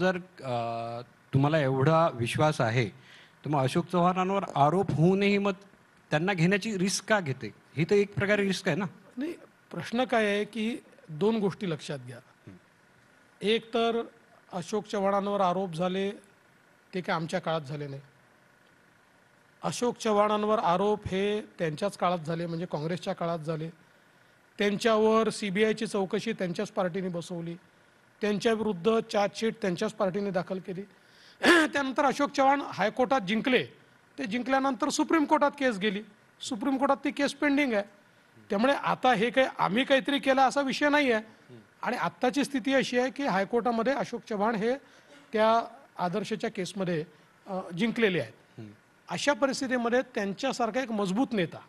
जर तुम्हाला एवढा विश्वास आहे, तर मग अशोक चव्हाणांवर आरोप होऊनही मग त्यांना घेण्याची रिस्क का घेते? ही तर एक प्रकारे रिस्क आहे ना? नाही, प्रश्न काय आहे की दोन गोष्टी लक्षात घ्या. एक तर अशोक चव्हाणांवर आरोप झाले ते काय आमच्या काळात झाले नाही. अशोक चव्हाणांवर आरोप हे त्यांच्याच काळात झाले, म्हणजे काँग्रेसच्या काळात झाले. त्यांच्यावर CBIची चौकशी त्यांच्याच पार्टीने बसवली, त्यांच्याविरुद्ध चार्जशीट त्यांच्याच पार्टीने दाखल केली. त्यानंतर अशोक चव्हाण हायकोर्टात जिंकले. ते जिंकल्यानंतर सुप्रीम कोर्टात केस गेली. सुप्रीम कोर्टात ती केस पेंडिंग आहे. त्यामुळे आता हे काही आम्ही काहीतरी केलं असा विषय नाही आहे. आणि आत्ताची स्थिती अशी आहे की हायकोर्टामध्ये अशोक चव्हाण हे त्या आदर्शच्या केसमध्ये जिंकलेले आहेत. अशा परिस्थितीमध्ये त्यांच्यासारखा एक मजबूत नेता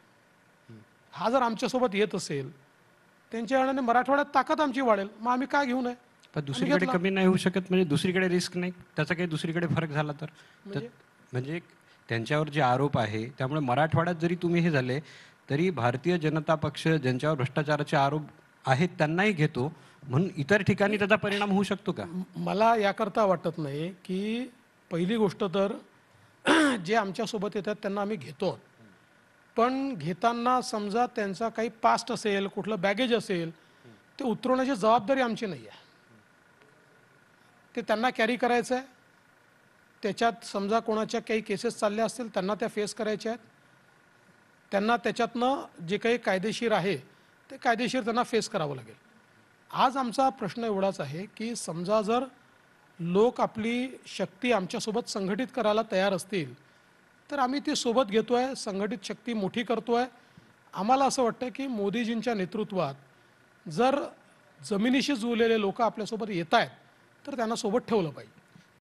हा जर आमच्यासोबत येत असेल, त्यांच्या कारणाने मराठवाड्यात ताकद आमची वाढेल. मग आम्ही काय घेऊ नये? पण आम्ही दुसरीकडे घेतला. कमी नाही होऊ शकत, म्हणजे दुसरीकडे रिस्क नाही, त्याचा काही दुसरीकडे फरक झाला तर? म्हणजे त्यांच्यावर जे आरोप आहे त्यामुळे मराठवाड्यात जरी तुम्ही हे झाले तरी भारतीय जनता पक्ष ज्यांच्यावर भ्रष्टाचाराचे आरोप आहेत त्यांनाही घेतो, म्हणून इतर ठिकाणी त्याचा परिणाम होऊ शकतो का? मला याकरता वाटत नाही की पहिली गोष्ट तर जे आमच्यासोबत येतात त्यांना आम्ही घेतो. पण घेताना समजा त्यांचा काही पास्ट असेल, कुठलं बॅगेज असेल, ते उतरवण्याची जबाबदारी आमची नाही आहे. ते त्यांना कॅरी करायचं आहे. त्याच्यात समजा कोणाच्या काही केसेस चालल्या असतील त्यांना त्या फेस करायच्या आहेत. त्यांना त्याच्यातनं जे काही कायदेशीर आहे ते कायदेशीर त्यांना फेस करावं लागेल. आज आमचा प्रश्न एवढाच आहे की समजा जर लोक आपली शक्ती आमच्यासोबत संघटित करायला तयार असतील तर आम्ही ती सोबत घेतो आहे, संघटित शक्ती मोठी करतो आहे. आम्हाला असं वाटतं की मोदीजींच्या नेतृत्वात जर जमिनीशी जुळलेले लोक आपल्यासोबत येत आहेत तर त्यांना सोबत ठेवलं पाहिजे.